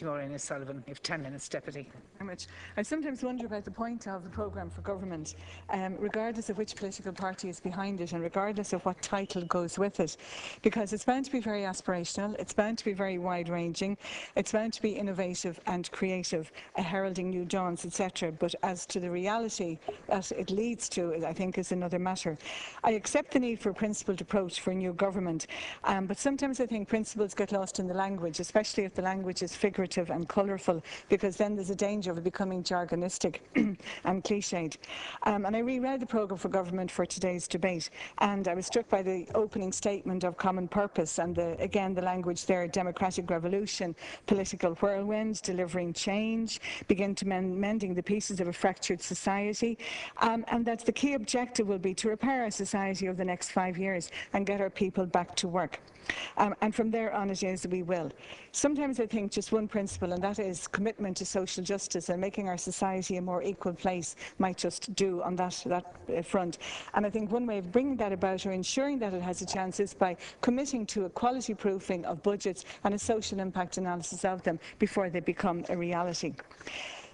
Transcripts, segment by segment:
Maureen Sullivan, you have 10 minutes, Deputy. Very much. I sometimes wonder about the point of the programme for government, regardless of which political party is behind it and regardless of what title goes with it, because it's bound to be very aspirational, it's bound to be very wide-ranging, it's bound to be innovative and creative, heralding new dawns, etc. But as to the reality that it leads to, I think, is another matter. I accept the need for a principled approach for a new government, but sometimes I think principles get lost in the language, especially if the language is figurative and colourful, because then there's a danger of it becoming jargonistic and cliched. And I reread the programme for government for today's debate, and I was struck by the opening statement of common purpose and again the language there: democratic revolution, political whirlwind, delivering change, begin to mending the pieces of a fractured society, and that the key objective will be to repair our society over the next 5 years and get our people back to work. And from there on it is we will. Sometimes I think just one principle, and that is commitment to social justice and making our society a more equal place, might just do on that front. And I think one way of bringing that about or ensuring that it has a chance is by committing to a quality proofing of budgets and a social impact analysis of them before they become a reality.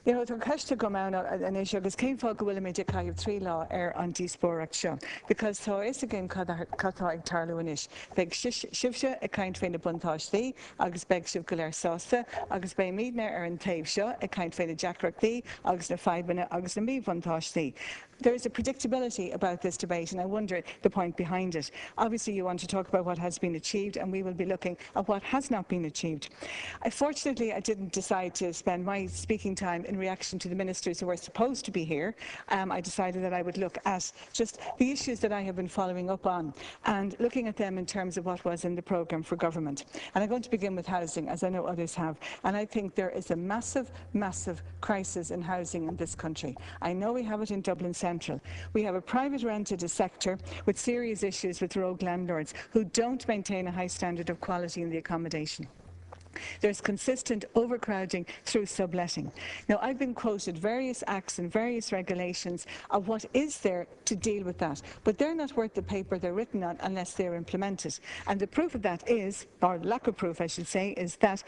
You know, the caiiste go mána an is agus céim fág go bhfuil méid caiimh trí lá an díospóireacht seo, because tá is a game catá ag tarlú inis. Beag sibse a caint féin na buntáistí, agus beag sib go léir sásta, agus bé míadna an taobh seo a caint féin na deacreachtaí, agus na faibanna agus na míbuntáistí. There is a predictability about this debate, and I wonder the point behind it. Obviously, you want to talk about what has been achieved, and we will be looking at what has not been achieved. Fortunately, I didn't decide to spend my speaking time in reaction to the ministers who were supposed to be here. I decided that I would look at just the issues that I have been following up on and looking at them in terms of what was in the programme for government. And I'm going to begin with housing, as I know others have. And I think there is a massive, massive crisis in housing in this country. I know we have it in Dublin Central. We have a private rented sector with serious issues with rogue landlords who don't maintain a high standard of quality in the accommodation. There's consistent overcrowding through subletting. Now, I've been quoted various acts and various regulations of what is there to deal with that, but they're not worth the paper they're written on unless they're implemented. And the proof of that is, or lack of proof I should say, is that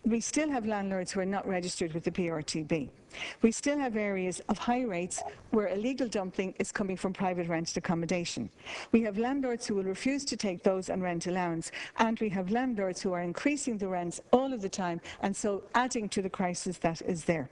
we still have landlords who are not registered with the PRTB. We still have areas of high rates where illegal dumping is coming from private rented accommodation. We have landlords who will refuse to take those on rent allowance, and we have landlords who are increasing the rents all of the time, and so adding to the crisis that is there.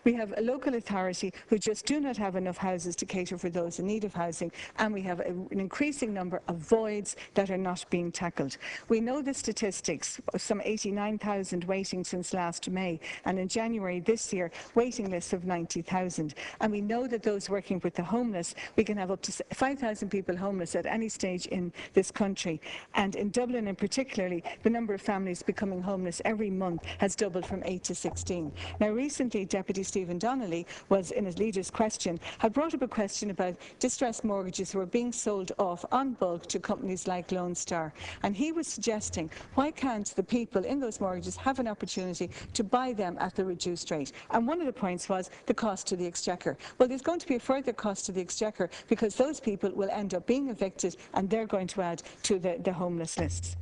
We have a local authority who just do not have enough houses to cater for those in need of housing, and we have an increasing number of voids that are not being tackled. We know the statistics, some 89,000 waiting since last May, and in January this year, waiting lists of 90,000. And we know that those working with the homeless, we can have up to 5,000 people homeless at any stage in this country. And in Dublin in particularly, the number of families becoming homeless every month has doubled from 8 to 16. Now recently, Deputy Stephen Donnelly was in his leader's question, had brought up a question about distressed mortgages who are being sold off on bulk to companies like Lone Star. And he was suggesting, why can't the people in those mortgages have an opportunity to buy them at the reduced rate? And one of the points was the cost to the exchequer. Well, there's going to be a further cost to the exchequer because those people will end up being evicted and they're going to add to the homeless lists.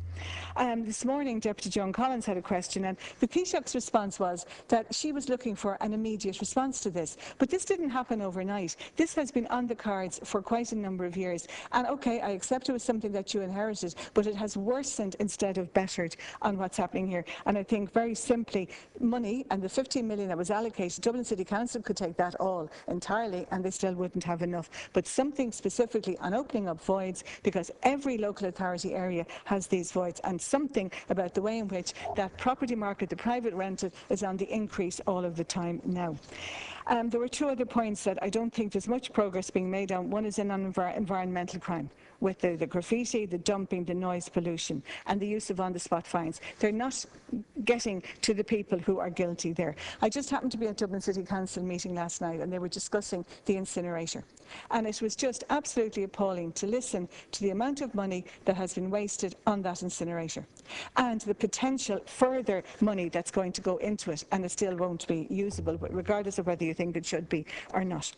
This morning, Deputy Joan Collins had a question, and the Taoiseach's response was that she was looking for an immediate response to this. But this didn't happen overnight. This has been on the cards for quite a number of years. And OK, I accept it was something that you inherited, but it has worsened instead of bettered on what's happening here. And I think very simply, money and the 15 million that was allocated, Dublin City Council could take that all entirely and they still wouldn't have enough. But something specifically on opening up voids, because every local authority area has these voids, and something about the way in which that property market, the private rented, is on the increase all of the time now. There were two other points that I don't think there's much progress being made on. One is on environmental crime, with the graffiti, the dumping, the noise pollution, and the use of on-the-spot fines. They're not getting to the people who are guilty there. I just happened to be at Dublin City Council meeting last night, and they were discussing the incinerator. And it was just absolutely appalling to listen to the amount of money that has been wasted on that incinerator, and the potential further money that's going to go into it, and it still won't be usable, regardless of whether you you think it should be or not.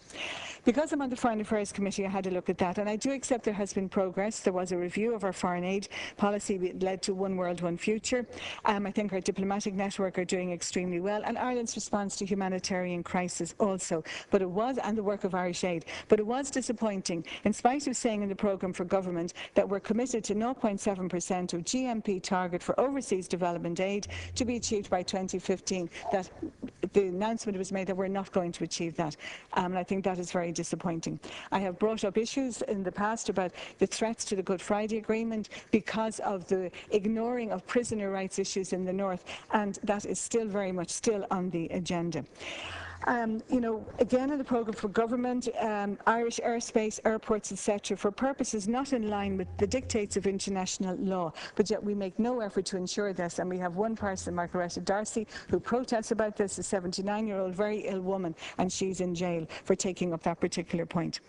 Because I'm on the Foreign Affairs Committee, I had a look at that, and I do accept there has been progress. There was a review of our foreign aid policy that led to One World, One Future. I think our diplomatic network are doing extremely well, and Ireland's response to humanitarian crisis also. But it was, and the work of Irish Aid, but it was disappointing, in spite of saying in the programme for government that we're committed to 0.7% of GMP target for overseas development aid to be achieved by 2015, that the announcement was made that we're not going to achieve that. And I think that is very disappointing. I have brought up issues in the past about the threats to the Good Friday Agreement because of the ignoring of prisoner rights issues in the north, and that is still very much still on the agenda. You know, again in the programme for government, Irish airspace, airports, etc., for purposes not in line with the dictates of international law, but yet we make no effort to ensure this. And we have one person, Margaret Darcy, who protests about this, a 79-year-old very ill woman, and she's in jail for taking up that particular point.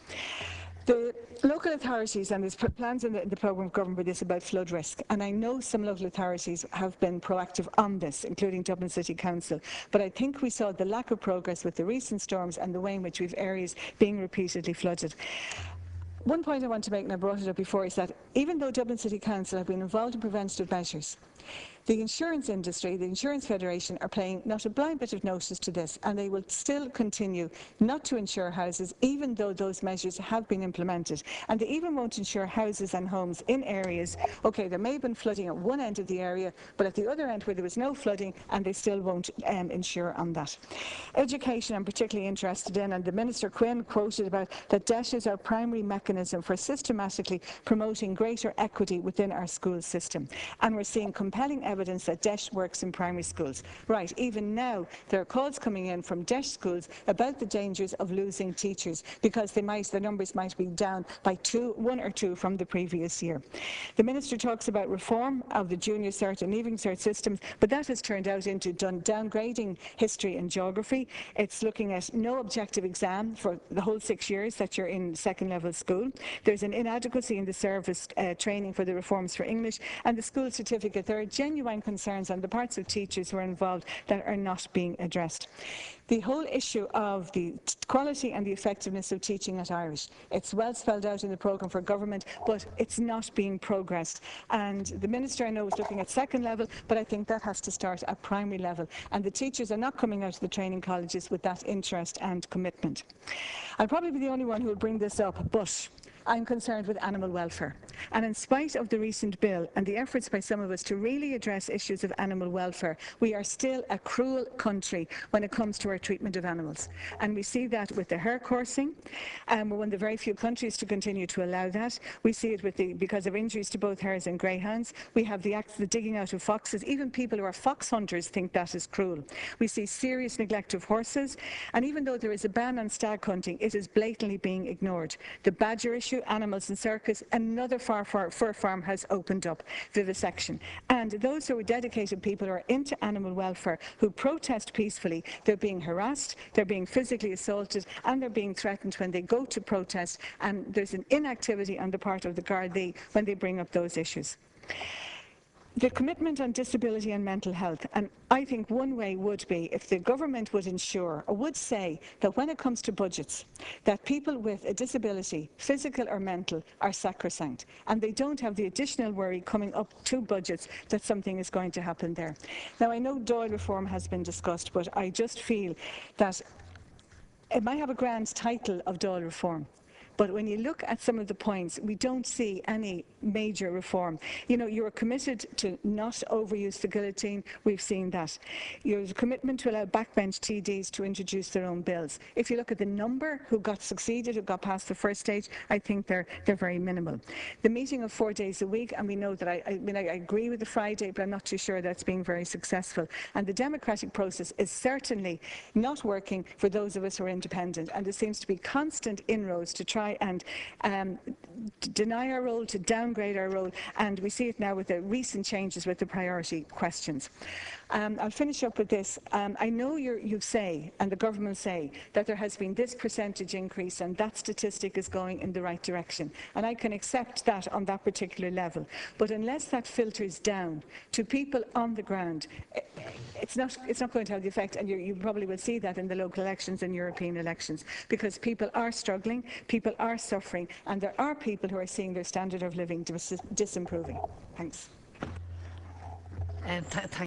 The local authorities, and there's plans in the programme of government for this about flood risk, and I know some local authorities have been proactive on this, including Dublin City Council, but I think we saw the lack of progress with the recent storms and the way in which we have areas being repeatedly flooded. One point I want to make, and I brought it up before, is that even though Dublin City Council have been involved in preventative measures, the insurance industry, the Insurance Federation, are paying not a blind bit of notice to this, and they will still continue not to insure houses even though those measures have been implemented. And they even won't insure houses and homes in areas, okay, there may have been flooding at one end of the area, but at the other end where there was no flooding, and they still won't insure on that. Education I'm particularly interested in, and the Minister Quinn quoted about that debt is our primary mechanism for systematically promoting greater equity within our school system. And we're seeing compelling evidence that DESH works in primary schools. Right, even now there are calls coming in from DESH schools about the dangers of losing teachers because the numbers might be down by 1 or 2 from the previous year. The Minister talks about reform of the junior cert and leaving cert systems, but that has turned out into downgrading history and geography. It's looking at no objective exam for the whole 6 years that you're in second level school. There's an inadequacy in the service training for the reforms for English, and the school certificate. There are genuine concerns on the parts of teachers who are involved that are not being addressed. The whole issue of the quality and the effectiveness of teaching at Irish, it's well spelled out in the programme for government, but it's not being progressed. And the Minister, I know, is looking at second level, but I think that has to start at primary level. And the teachers are not coming out of the training colleges with that interest and commitment. I'll probably be the only one who will bring this up, but I'm concerned with animal welfare. And in spite of the recent bill and the efforts by some of us to really address issues of animal welfare, we are still a cruel country when it comes to our treatment of animals. And we see that with the hare coursing. We're one of the very few countries to continue to allow that. We see it because of injuries to both hares and greyhounds. We have the digging out of foxes. Even people who are fox hunters think that is cruel. We see serious neglect of horses. And even though there is a ban on stag hunting, it is blatantly being ignored. The badger issue, animals in circus, another fur farm has opened up, vivisection. And those who are dedicated people who are into animal welfare, who protest peacefully, they're being harassed, they're being physically assaulted, and they're being threatened when they go to protest, and there's an inactivity on the part of the Gardaí when they bring up those issues. The commitment on disability and mental health, and I think one way would be if the government would ensure, or would say, that when it comes to budgets, that people with a disability, physical or mental, are sacrosanct, and they don't have the additional worry coming up to budgets that something is going to happen there. Now, I know Dáil reform has been discussed, but I just feel that it might have a grand title of Dáil reform, but when you look at some of the points, we don't see any major reform. You know, you're committed to not overuse the guillotine. We've seen that. There's a commitment to allow backbench TDs to introduce their own bills. If you look at the number who succeeded, who got past the first stage, I think they're very minimal. The meeting of 4 days a week, and we know that I agree with the Friday, but I'm not too sure that's being very successful. And the democratic process is certainly not working for those of us who are independent. And there seems to be constant inroads to try and deny our role, to downgrade our role, and we see it now with the recent changes with the priority questions. I'll finish up with this. I know you say, and the government say, that there has been this percentage increase and that statistic is going in the right direction. And I can accept that on that particular level. But unless that filters down to people on the ground, it's not going to have the effect, and you probably will see that in the local elections and European elections, because people are struggling, people are suffering, and there are people who are seeing their standard of living disimproving. Thanks. Thank